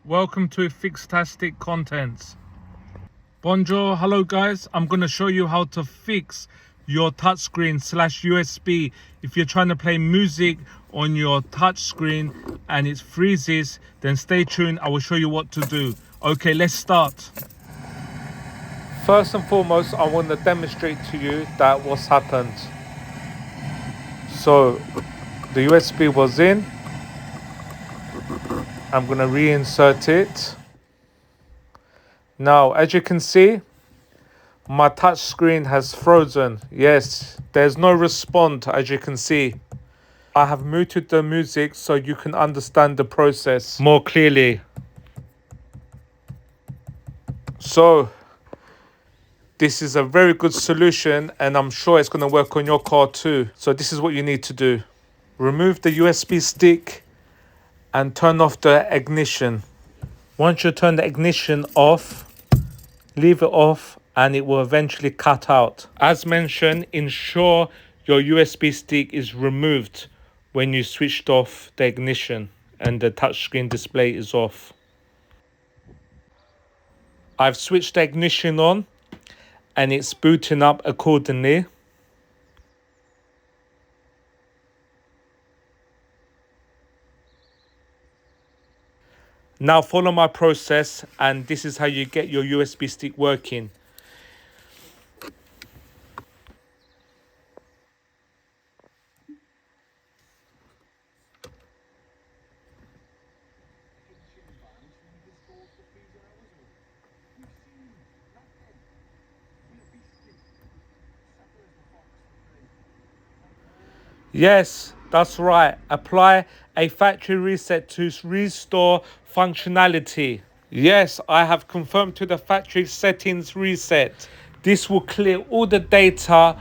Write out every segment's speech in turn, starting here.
Welcome to FIXtastic contents. Bonjour, hello guys. I'm going to show you how to fix your touchscreen / USB if you're trying to play music on your touchscreen and it freezes. Then stay tuned, I will show you what to do. Okay, let's start. First and foremost, I want to demonstrate to you that what's happened. So the USB was in. I'm going to reinsert it. Now, as you can see, my touch screen has frozen. Yes, there's no response, as you can see. I have muted the music so you can understand the process more clearly. So, this is a very good solution and I'm sure it's going to work on your car too. So this is what you need to do. Remove the USB stick and turn off the ignition. Once you turn the ignition off, leave it off and it will eventually cut out. As mentioned, ensure your USB stick is removed when you switched off the ignition and the touchscreen display is off. I've switched the ignition on and it's booting up accordingly. Now follow my process and this is how you get your USB stick working. Yes, that's right. Apply a factory reset to restore functionality. Yes, I have confirmed to the factory settings reset. This will clear all the data,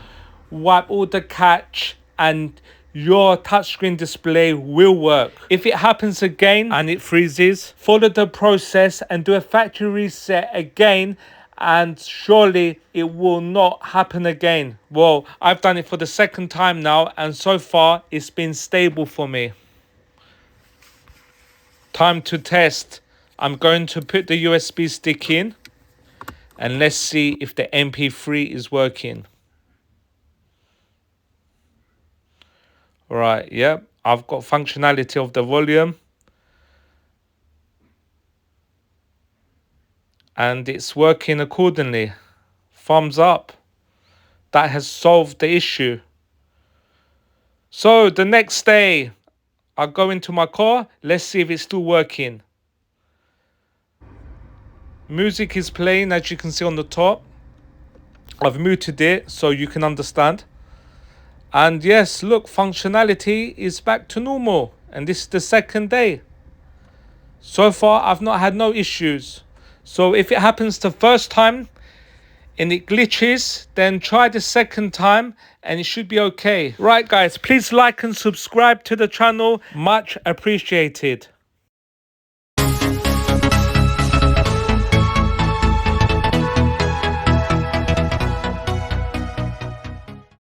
wipe all the cache, and your touchscreen display will work. If it happens again and it freezes, follow the process and do a factory reset again, and surely it will not happen again. Well, I've done it for the second time now and so far it's been stable for me. Time to test. I'm going to put the USB stick in and let's see if the MP3 is working. Right, yep, I've got functionality of the volume. And it's working accordingly. Thumbs up. That has solved the issue. So the next day, I go into my car. Let's see if it's still working. Music is playing, as you can see on the top. I've muted it so you can understand. And yes, look, functionality is back to normal. And this is the second day. So far, I've not had no issues. So if it happens the first time and it glitches, then try the second time and it should be okay. Right guys, please like and subscribe to the channel. Much appreciated.